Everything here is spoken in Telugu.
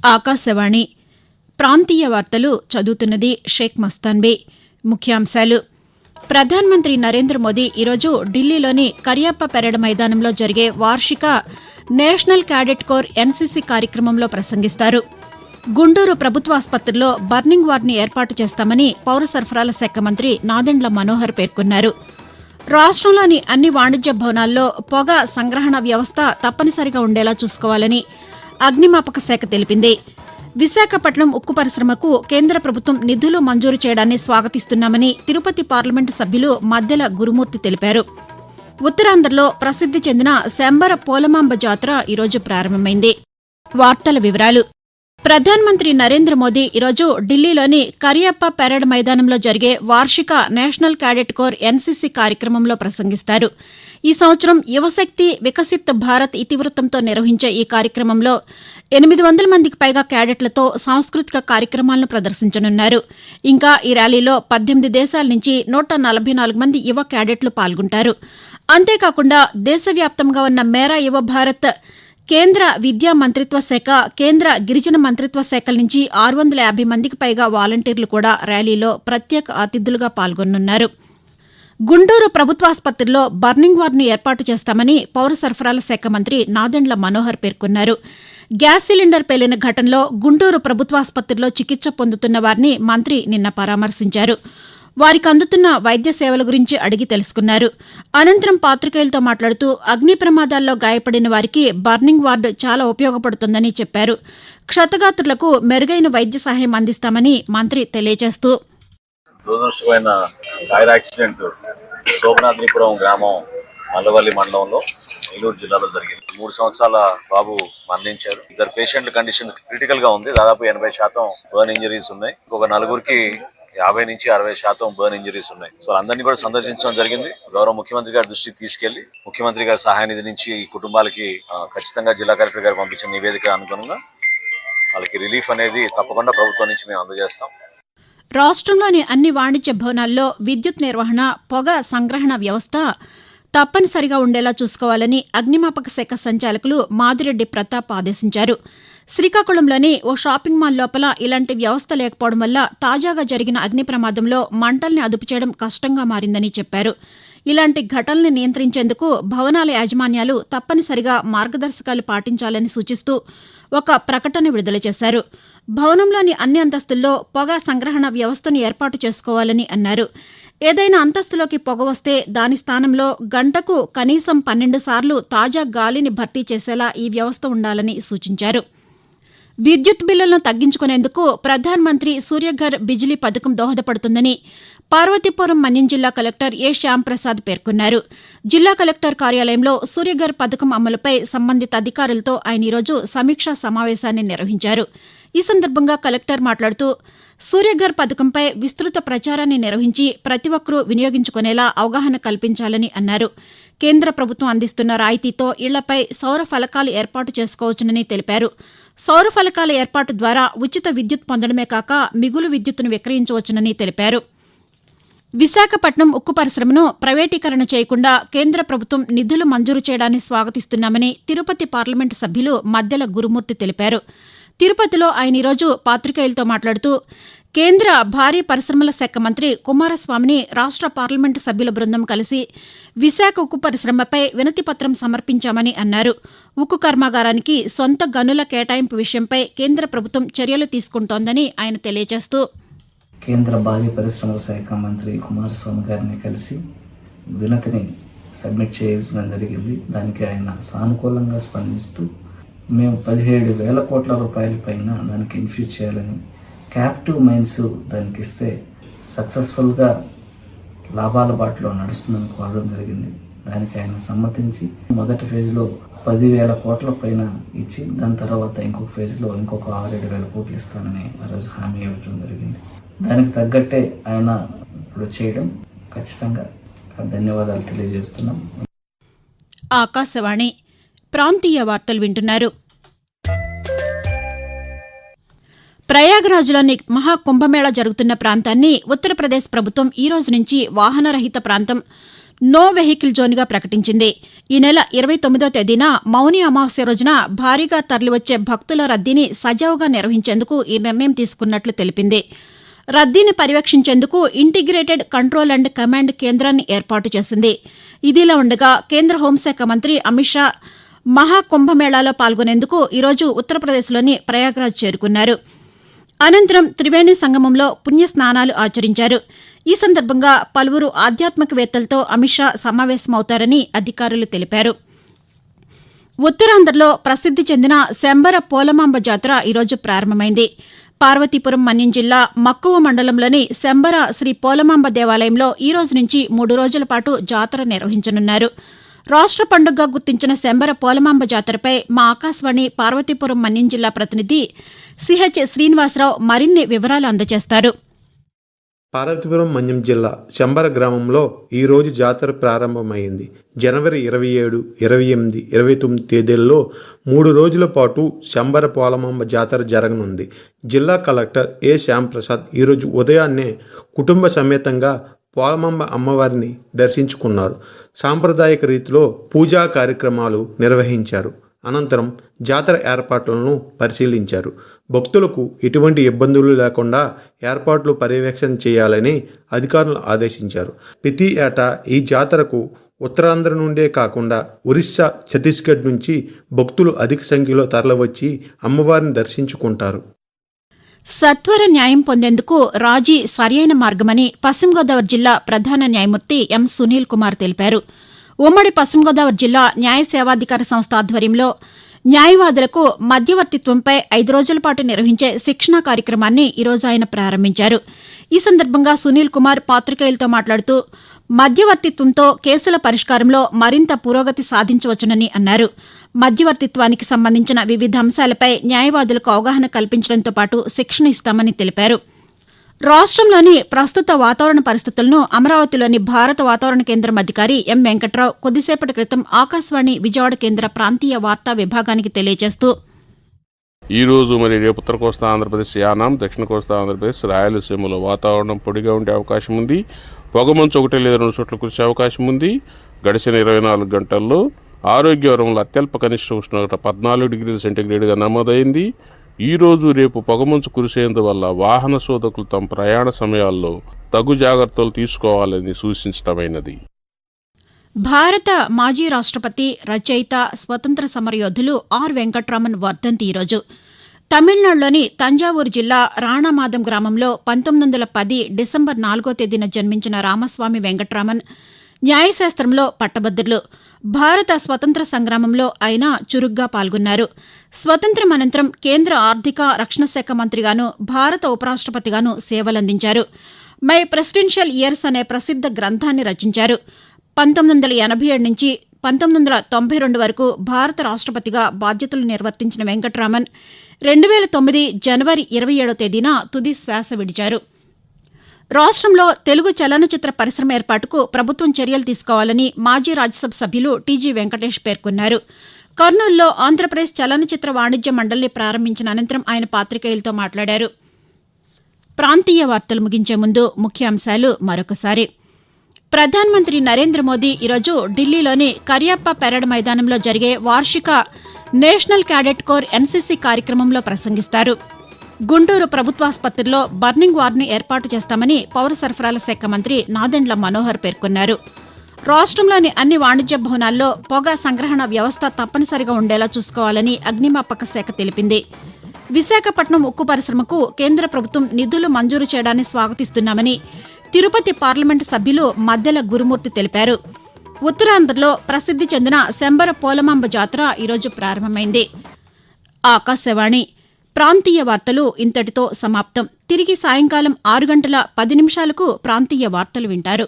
ఆకాశవాణి ప్రాంతీయ వార్తలు చదువుతున్నది షేక్ మస్తాన్బీ. ముఖ్యాంశాలు. ప్రధానమంత్రి నరేంద్ర మోదీ ఈరోజు ఢిల్లీలోని కరియప్ప పెరేడ్ మైదానంలో జరిగే వార్షిక నేషనల్ క్యాడెట్ కోర్ ఎన్సీసీ కార్యక్రమంలో ప్రసంగిస్తారు. గుంటూరు ప్రభుత్వాసుపత్రిలో బర్నింగ్ వార్డ్ని ఏర్పాటు చేస్తామని పౌర సరఫరాల శాఖ మంత్రి నాదెండ్ల మనోహర్ పేర్కొన్నారు. రాష్టంలోని అన్ని వాణిజ్య భవనాల్లో పొగ సంగ్రహణ వ్యవస్థ తప్పనిసరిగా ఉండేలా చూసుకోవాలని అగ్నిమాపక శాఖ తెలిపింది. విశాఖపట్నం ఉక్కు పరిశ్రమకు కేంద్ర ప్రభుత్వం నిధులు మంజూరు చేయడాన్ని స్వాగతిస్తున్నామని తిరుపతి పార్లమెంటు సభ్యులు మద్దెల గురుమూర్తి తెలిపారు. ఉత్తరాంధ్రలో ప్రసిద్ది చెందిన శంబర పోలమాంబ జాతర ఈరోజు ప్రారంభమైంది. వార్తల వివరాలు. ప్రధానమంత్రి నరేంద్ర మోదీ ఈరోజు ఢిల్లీలోని కరియప్ప పెరేడ్ మైదానంలో జరిగే వార్షిక నేషనల్ క్యాడెట్ కోర్ ఎన్సీసీ కార్యక్రమంలో ప్రసంగిస్తారు. ఈ సంవత్సరం యువశక్తి వికసిత్ భారత్ ఇతివృత్తంతో నిర్వహించే ఈ కార్యక్రమంలో 800 మందికి పైగా క్యాడెట్లతో సాంస్కృతిక కార్యక్రమాలను ప్రదర్శించనున్నారు. ఇంకా ఈ ర్యాలీలో 18 దేశాల నుంచి 144 మంది యువ క్యాడెట్లు పాల్గొంటారు. అంతేకాకుండా దేశవ్యాప్తంగా ఉన్న మేరా యువ భారత్, కేంద్ర విద్యా మంత్రిత్వ శాఖ, కేంద్ర గిరిజన మంత్రిత్వ శాఖల నుంచి 650 మందికి పైగా వాలంటీర్లు కూడా ర్యాలీలో ప్రత్యేక అతిథులుగా పాల్గొనున్నారు. గుంటూరు ప్రభుత్వాసుపత్రిలో బర్నింగ్ వార్డ్ను ఏర్పాటు చేస్తామని పౌర సరఫరాల శాఖ మంత్రి నాదెండ్ల మనోహర్ పేర్కొన్నారు. గ్యాస్ సిలిండర్ పేలిన ఘటనలో గుంటూరు ప్రభుత్వాసుపత్రిలో చికిత్స పొందుతున్న వారిని మంత్రి నిన్న పరామర్శించారు. వారికి అందుతున్న వైద్య సేవల గురించి అడిగి తెలుసుకున్నారు. అనంతరం పాతికేయులతో మాట్లాడుతూ అగ్ని ప్రమాదాల్లో గాయపడిన వారికి బర్నింగ్ వార్డు చాలా ఉపయోగపడుతుందని చెప్పారు. క్షతగాత్రులకు మెరుగైన వైద్య సహాయం అందిస్తామని మంత్రి తెలియజేస్తూ, దురదృష్టమైన ఫైర్ యాక్సిడెంట్ సోమనాథ్నిపురం గ్రామం మల్లవల్లి మండలంలో ఏలూరు జిల్లాలో జరిగింది. 3 సంవత్సరాల బాబు మరణించారు. 2 పేషెంట్ల కండిషన్ క్రిటికల్ గా ఉంది. దాదాపు 80% బర్న్ ఇంజరీస్ ఉన్నాయి. ఇంకొక 4కి 50 నుంచి 60% బర్న్ ఇంజరీస్ ఉన్నాయి. సో అందరినీ కూడా సందర్శించడం జరిగింది. గౌరవ ముఖ్యమంత్రి గారి దృష్టికి తీసుకెళ్లి ముఖ్యమంత్రి గారి సహాయ నిధి నుంచి ఈ కుటుంబాలకి ఖచ్చితంగా జిల్లా కలెక్టర్ గారు పంపించిన నివేదిక అనుగుణంగా వాళ్ళకి రిలీఫ్ అనేది తప్పకుండా ప్రభుత్వం నుంచి మేము అందజేస్తాం. రాష్ట్రంలోని అన్ని వాణిజ్య భవనాల్లో విద్యుత్ నిర్వహణ, పొగ సంగ్రహణ వ్యవస్థ తప్పనిసరిగా ఉండేలా చూసుకోవాలని అగ్నిమాపక శాఖ సంచాలకులు మాదిరెడ్డి ప్రతాప్ ఆదేశించారు. శ్రీకాకుళంలోని ఓ షాపింగ్ మాల్ లోపల ఇలాంటి వ్యవస్థ లేకపోవడం వల్ల తాజాగా జరిగిన అగ్ని ప్రమాదంలో మంటల్ని అదుపు చేయడం కష్టంగా మారిందని చెప్పారు. ఇలాంటి ఘటనల్ని నియంత్రించేందుకు భవనాల యాజమాన్యాలు తప్పనిసరిగా మార్గదర్శకాలు పాటించాలని సూచిస్తూ ఒక ప్రకటన విడుదల చేశారు. భవనంలోని అన్ని అంతస్తుల్లో పొగ సంగ్రహణ వ్యవస్థను ఏర్పాటు చేసుకోవాలని అన్నారు. ఏదైనా అంతస్తులోకి పొగ వస్తే దాని స్థానంలో గంటకు కనీసం 12 సార్లు తాజా గాలిని భర్తీ చేసేలా ఈ వ్యవస్థ ఉండాలని సూచించారు. విద్యుత్ బిల్లులను తగ్గించుకునేందుకు ప్రధానమంత్రి సూర్యఘర్ బిజిలీ పథకం దోహదపడుతుందని పార్వతీపురం మన్యం జిల్లా కలెక్టర్ ఏ శ్యాంప్రసాద్ పేర్కొన్నారు. జిల్లా కలెక్టర్ కార్యాలయంలో సూర్యఘర్ పథకం అమలుపై సంబంధిత అధికారులతో ఆయన ఈరోజు సమీక్షా సమావేశాన్ని నిర్వహించారు. ఈ సందర్భంగా కలెక్టర్ మాట్లాడుతూ సూర్యఘర్ పథకంపై విస్తృత ప్రచారాన్ని నిర్వహించి ప్రతి ఒక్కరూ వినియోగించుకునేలా అవగాహన కల్పించాలని అన్నారు. కేంద్ర ప్రభుత్వం అందిస్తున్న రాయితీతో ఇళ్లపై సౌర ఫలకాలు ఏర్పాటు చేసుకోవచ్చునని తెలిపారు. సౌర ఫలకాల ఏర్పాటు ద్వారా ఉచిత విద్యుత్ పొందడమే కాక మిగులు విద్యుత్తును విక్రయించవచ్చునని తెలిపారు. విశాఖపట్నం ఉక్కు పరిశ్రమను ప్రైవేటీకరణ చేయకుండా కేంద్ర ప్రభుత్వం నిధులు మంజూరు చేయడాన్ని స్వాగతిస్తున్నామని తిరుపతి పార్లమెంటు సభ్యులు మద్దెల గురుమూర్తి తెలిపారు. తిరుపతిలో ఆయన ఈరోజు పాతికేయులతో మాట్లాడుతూ కేంద్ర భారీ పరిశ్రమల శాఖ మంత్రి కుమారస్వామిని రాష్ట్ర పార్లమెంటు సభ్యుల బృందం కలిసి విశాఖ ఉక్కు పరిశ్రమపై వినతిపత్రం సమర్పించామని అన్నారు. ఉక్కు కర్మాగారానికి సొంత గనుల కేటాయింపు విషయంపై కేంద్ర ప్రభుత్వం చర్యలు తీసుకుంటోందని ఆయన తెలియజేస్తూ, కేంద్ర భారీ పరిశ్రమల శాఖ మంత్రి కుమారస్వామి గారిని కలిసి వినతిని సబ్మిట్ చేయడం జరిగింది. దానికి ఆయన సానుకూలంగా స్పందిస్తూ మేము 17,000 కోట్ల రూపాయల పైన దానికి ఇన్ఫ్యూజ్ చేయాలని, క్యాప్టివ్ మైన్స్ దానికి ఇస్తే సక్సెస్ఫుల్గా లాభాల బాటలో నడుస్తుందని కోరడం జరిగింది. దానికి ఆయన సమ్మతించి మొదటి ఫేజ్లో 10,000 కోట్ల పైన ఇచ్చి దాని తర్వాత ఇంకొక ఫేజ్లో ఇంకొక 6,000-7,000 కోట్లు ఇస్తానని ఆ రోజు హామీ ఇవ్వడం జరిగింది. దానికి తగ్గట్టే ఆయన ఇప్పుడు చేయడం ఖచ్చితంగా ధన్యవాదాలు తెలియజేస్తున్నాం. ఆకాశవాణి ప్రాంతీయ వార్తలు వింటున్నారు. ప్రయాగ్రాజ్లోని మహాకుంభమేళా జరుగుతున్న ప్రాంతాన్ని ఉత్తరప్రదేశ్ ప్రభుత్వం ఈ రోజు నుంచి వాహనరహిత ప్రాంతం, నో వెహికల్ జోన్గా ప్రకటించింది. ఈ నెల 29వ తేదీన మౌని అమావాస్య రోజున భారీగా తరలివచ్చే భక్తుల రద్దీని సజావుగా నిర్వహించేందుకు ఈ నిర్ణయం తీసుకున్నట్లు తెలిపింది. రద్దీని పర్యవేక్షించేందుకు ఇంటిగ్రేటెడ్ కంట్రోల్ అండ్ కమాండ్ కేంద్రాన్ని ఏర్పాటు చేసింది. ఇదిలా ఉండగా కేంద్ర హోంశాఖ మంత్రి అమిత్ షా మహాకుంభమేళాలో పాల్గొనేందుకు ఈరోజు ఉత్తరప్రదేశ్లోని ప్రయాగ్రాజ్ చేరుకున్నారు. అనంతరం త్రివేణి సంగమంలో పుణ్యస్నానాలు ఆచరించారు. ఈ సందర్భంగా పలువురు ఆధ్యాత్మికవేత్తలతో అమిత్ షా సమావేశమవుతారని అధికారులు తెలిపారు. ఉత్తరాంధ్రలో ప్రసిద్ది చెందిన శంబర పోలమాంబ జాతర ఈరోజు ప్రారంభమైంది. పార్వతీపురం మన్యం జిల్లా మక్కువ మండలంలోని శంబర శ్రీ పోలమాంబ దేవాలయంలో ఈ రోజు నుంచి 3 రోజుల పాటు జాతర నిర్వహించనున్నారు. రాష్ట్ర పండుగగా గుర్తించిన శంబర పోలమాంబ జాతరపై మా ఆకాశవాణి పార్వతీపురం మన్యం జిల్లా ప్రతినిధి సిహెచ్ శ్రీనివాసరావు మరిన్ని వివరాలు అందజేస్తారు. పార్వతీపురం మన్యం జిల్లా శంబర గ్రామంలో ఈరోజు జాతర ప్రారంభమైంది. జనవరి 27, 28, 29 తేదీల్లో 3 రోజుల పాటు శంబర పోలమాంబ జాతర జరగనుంది. జిల్లా కలెక్టర్ ఏ శ్యాంప్రసాద్ ఈరోజు ఉదయాన్నే కుటుంబ సమేతంగా పోలమాంబ అమ్మవారిని దర్శించుకున్నారు. సాంప్రదాయక రీతిలో పూజా కార్యక్రమాలు నిర్వహించారు. అనంతరం జాతర ఏర్పాట్లను పరిశీలించారు. భక్తులకు ఎటువంటి ఇబ్బందులు లేకుండా ఏర్పాట్లు పర్యవేక్షణ చేయాలని అధికారులు ఆదేశించారు. ప్రతి ఏటా ఈ జాతరకు ఉత్తరాంధ్ర నుండే కాకుండా ఒరిస్సా, ఛత్తీస్గఢ్ నుంచి భక్తులు అధిక సంఖ్యలో తరలివచ్చి అమ్మవారిని దర్శించుకుంటారు. సత్వర న్యాయం పొందేందుకు రాజీ సరియైన మార్గమని పశ్చిమ గోదావరి జిల్లా ప్రధాన న్యాయమూర్తి ఎం సునీల్ కుమార్ తెలిపారు. ఉమ్మడి పశ్చిమ గోదావరి జిల్లా న్యాయ సేవాధికార సంస్థ ఆధ్వర్యంలో న్యాయవాదులకు మధ్యవర్తిత్వంపై 5 రోజుల పాటు నిర్వహించే శిక్షణా కార్యక్రమాన్ని ఈరోజు ఆయన ప్రారంభించారు. ఈ సందర్భంగా సునీల్ కుమార్ పాతికేయులతో మాట్లాడుతూ మధ్యవర్తిత్వంతో కేసుల పరిష్కారంలో మరింత పురోగతి సాధించవచ్చునని అన్నారు. మధ్యవర్తిత్వానికి సంబంధించిన వివిధ అంశాలపై న్యాయవాదులకు అవగాహన కల్పించడంతో పాటు శిక్షణ ఇస్తామని తెలిపారు. రాష్ట్రంలోని ప్రస్తుత వాతావరణ పరిస్థితులను అమరావతిలోని భారత వాతావరణ కేంద్రం అధికారి ఎం వెంకట్రావు కొద్దిసేపటి క్రితం ఆకాశవాణి విజయవాడ కేంద్ర ప్రాంతీయ వార్తా విభాగానికి తెలియజేస్తూ ఈ రోజు రేపు ఉత్తర కోస్తా ఆంధ్రప్రదేశ్, యానాం, దక్షిణ కోస్తా ఆంధ్రప్రదేశ్, రాయలసీమలో వాతావరణం పొడిగా ఉండే అవకాశం ఉంది. పొగమంచు 1 లేదా 2 చోట్ల కురిసే అవకాశం ఉంది. గడిచిన 24 గంటల్లో ఆరోగ్యవరంలో అత్యల్ప కనిష్ట ఉష్ణోగ్రత 14 డిగ్రీల సెంటీగ్రేడ్గా నమోదైంది. ఈ రోజు రేపు పొగమంచు కురిసేందువల్ల వాహన శోధకులు తమ ప్రయాణ సమయాల్లో తగు జాగ్రత్తలు తీసుకోవాలని సూచించడమైనది. భారత మాజీ రాష్ట్రపతి, రచయిత, స్వతంత్ర సమరయోధులు ఆర్ వెంకట్రామన్ వర్ధంతి ఈరోజు. తమిళనాడులోని తంజావూరు జిల్లా రాణామాదం గ్రామంలో 1910 డిసెంబర్ 4వ తేదీన జన్మించిన రామస్వామి వెంకట్రామన్ న్యాయశాస్త్రంలో పట్టభద్రులు. భారత స్వతంత్ర సంగ్రామంలో ఆయన చురుగ్గా పాల్గొన్నారు. స్వతంత్రం అనంతరం కేంద్ర ఆర్థిక, రక్షణ శాఖ మంత్రిగాను, భారత ఉపరాష్ట్రపతిగాను సేవలందించారు. మై ప్రెసిడెన్షియల్ ఇయర్స్ అనే ప్రసిద్ధ గ్రంథాన్ని రచించారు. 1987 నుంచి 1992 వరకు భారత రాష్ట్రపతిగా బాధ్యతలు నిర్వర్తించిన వెంకట్రామన్ 2009 జనవరి 27వ తేదీన తుది శ్వాస విడిచారు. రాష్ట్రంలో తెలుగు చలనచిత్ర పరిశ్రమ ఏర్పాటుకు ప్రభుత్వం చర్యలు తీసుకోవాలని మాజీ రాజ్యసభ సభ్యులు టీజీ వెంకటేష్ పేర్కొన్నారు. కర్నూలులో ఆంధ్రప్రదేశ్ చలనచిత్ర వాణిజ్య మండలిని ప్రారంభించిన అనంతరం ఆయన పాతికేయులతో మాట్లాడారు. ప్రాంతీయ వార్తలు ముగించే ముందు ముఖ్యాంశాలు మరొకసారి. ప్రధానమంత్రి నరేంద్ర మోదీ ఈరోజు ఢిల్లీలోని కరియప్ప పెరేడ్ మైదానంలో జరిగే వార్షిక నేషనల్ క్యాడెట్ కోర్ ఎన్సీసీ కార్యక్రమంలో ప్రసంగిస్తారు. గుంటూరు ప్రభుత్వాసుపత్రిలో బర్నింగ్ వార్డును ఏర్పాటు చేస్తామని పౌర సరఫరాల శాఖ మంత్రి నాదెండ్ల మనోహర్ పేర్కొన్నారు. రాష్ట్రంలోని అన్ని వాణిజ్య భవనాల్లో పొగ సంగ్రహణ వ్యవస్థ తప్పనిసరిగా ఉండేలా చూసుకోవాలని అగ్నిమాపక శాఖ తెలిపింది. విశాఖపట్నం ఉక్కు పరిశ్రమకు కేంద్ర ప్రభుత్వం నిధులు మంజూరు చేయడాన్ని స్వాగతిస్తున్నామని తిరుపతి పార్లమెంటు సభ్యులు మద్దెల గురుమూర్తి తెలిపారు. ఉత్తరాంధ్రలో ప్రసిద్ది చెందిన శంబర పోలమాంబ జాతర ఈరోజు ప్రారంభమైంది. ఆకాశవాణి ప్రాంతీయ వార్తలు ఇంతటితో సమాప్తం. తిరిగి సాయంకాలం 6 గంటల 10 నిమిషాలకు ప్రాంతీయ వార్తలు వింటారు.